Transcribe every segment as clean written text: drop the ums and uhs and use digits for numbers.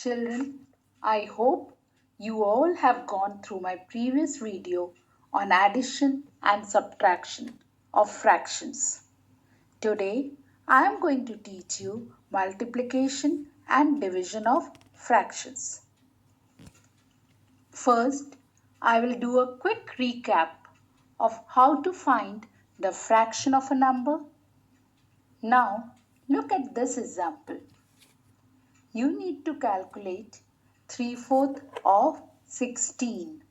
Children, I hope you all have gone through my previous video on addition and subtraction of fractions. Today, I am going to teach you multiplication and division of fractions. First, I will do a quick recap of how to find the fraction of a number. Now, look at this example. You need to calculate 3/4 of 16.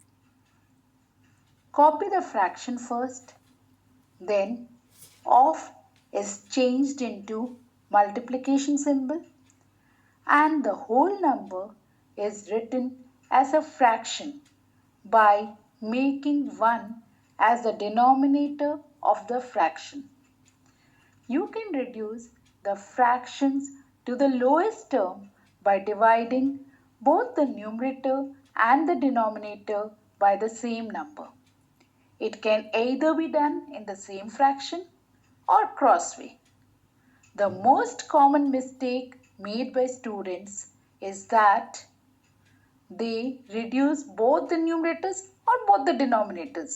Copy the fraction first, then of is changed into multiplication symbol and the whole number is written as a fraction by making 1 as the denominator of the fraction. You can reduce the fractions to the lowest term by dividing both the numerator and the denominator by the same number. It can either be done in the same fraction or crossway. The most common mistake made by students is that they reduce both the numerators or both the denominators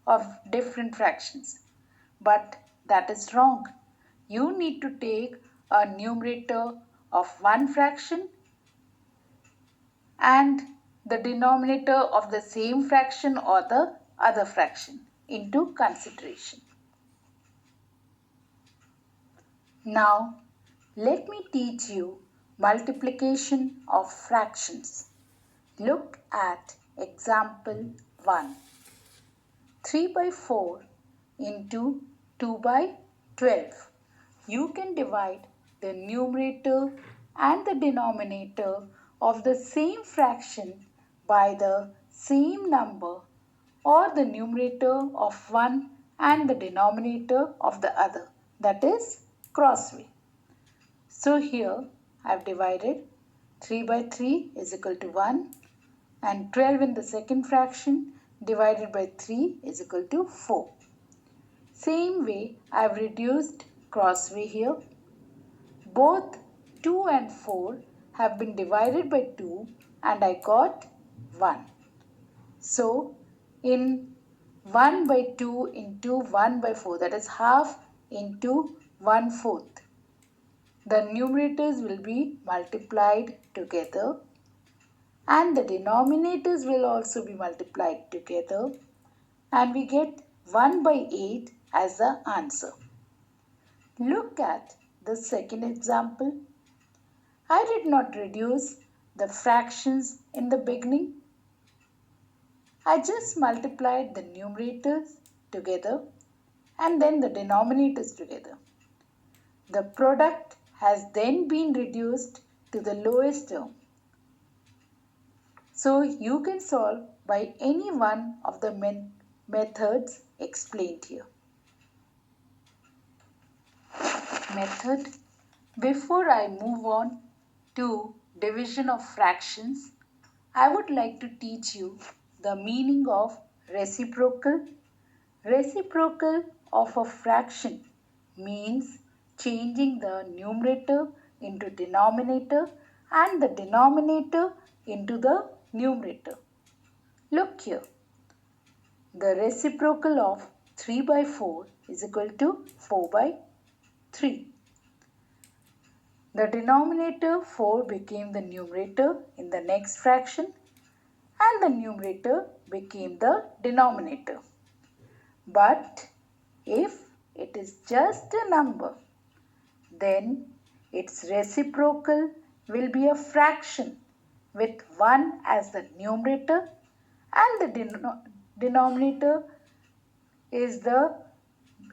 of different fractions. But that is wrong. You need to take a numerator of one fraction and the denominator of the same fraction or the other fraction into consideration. Now, let me teach you multiplication of fractions. Look at example 1. 3/4 into 2/12. You can divide the numerator and the denominator of the same fraction by the same number or the numerator of one and the denominator of the other, that is crossway. So here I have divided 3/3 is equal to 1 and 12 in the second fraction divided by 3 is equal to 4. Same way I have reduced crossway here. Both 2 and 4 have been divided by 2 and I got 1. So in 1/2 into 1/4, that is half into 1/4. The numerators will be multiplied together and the denominators will also be multiplied together and we get 1/8 as the answer. Look at the second example. I did not reduce the fractions in the beginning. I just multiplied the numerators together and then the denominators together. The product has then been reduced to the lowest term. So you can solve by any one of the methods explained here. Method. Before I move on to division of fractions, I would like to teach you the meaning of reciprocal. Reciprocal of a fraction means changing the numerator into denominator and the denominator into the numerator. Look here. The reciprocal of 3/4 is equal to 4/3. The denominator 4 became the numerator in the next fraction and the numerator became the denominator. But if it is just a number, then its reciprocal will be a fraction with 1 as the numerator and the denominator is the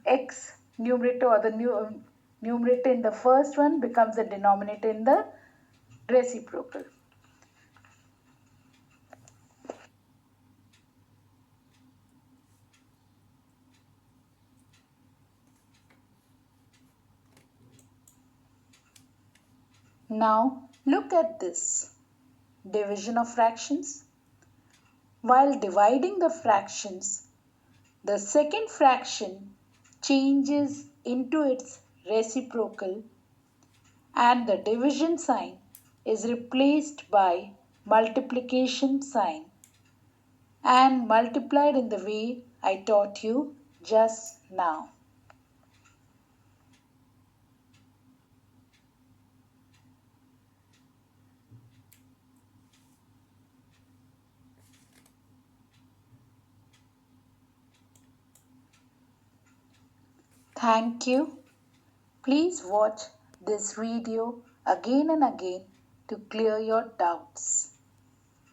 x numerator or the numerator in the first one becomes the denominator in the reciprocal. Now look at this division of fractions. While dividing the fractions, the second fraction changes into its reciprocal and the division sign is replaced by multiplication sign and multiplied in the way I taught you just now. Thank you. Please watch this video again and again to clear your doubts.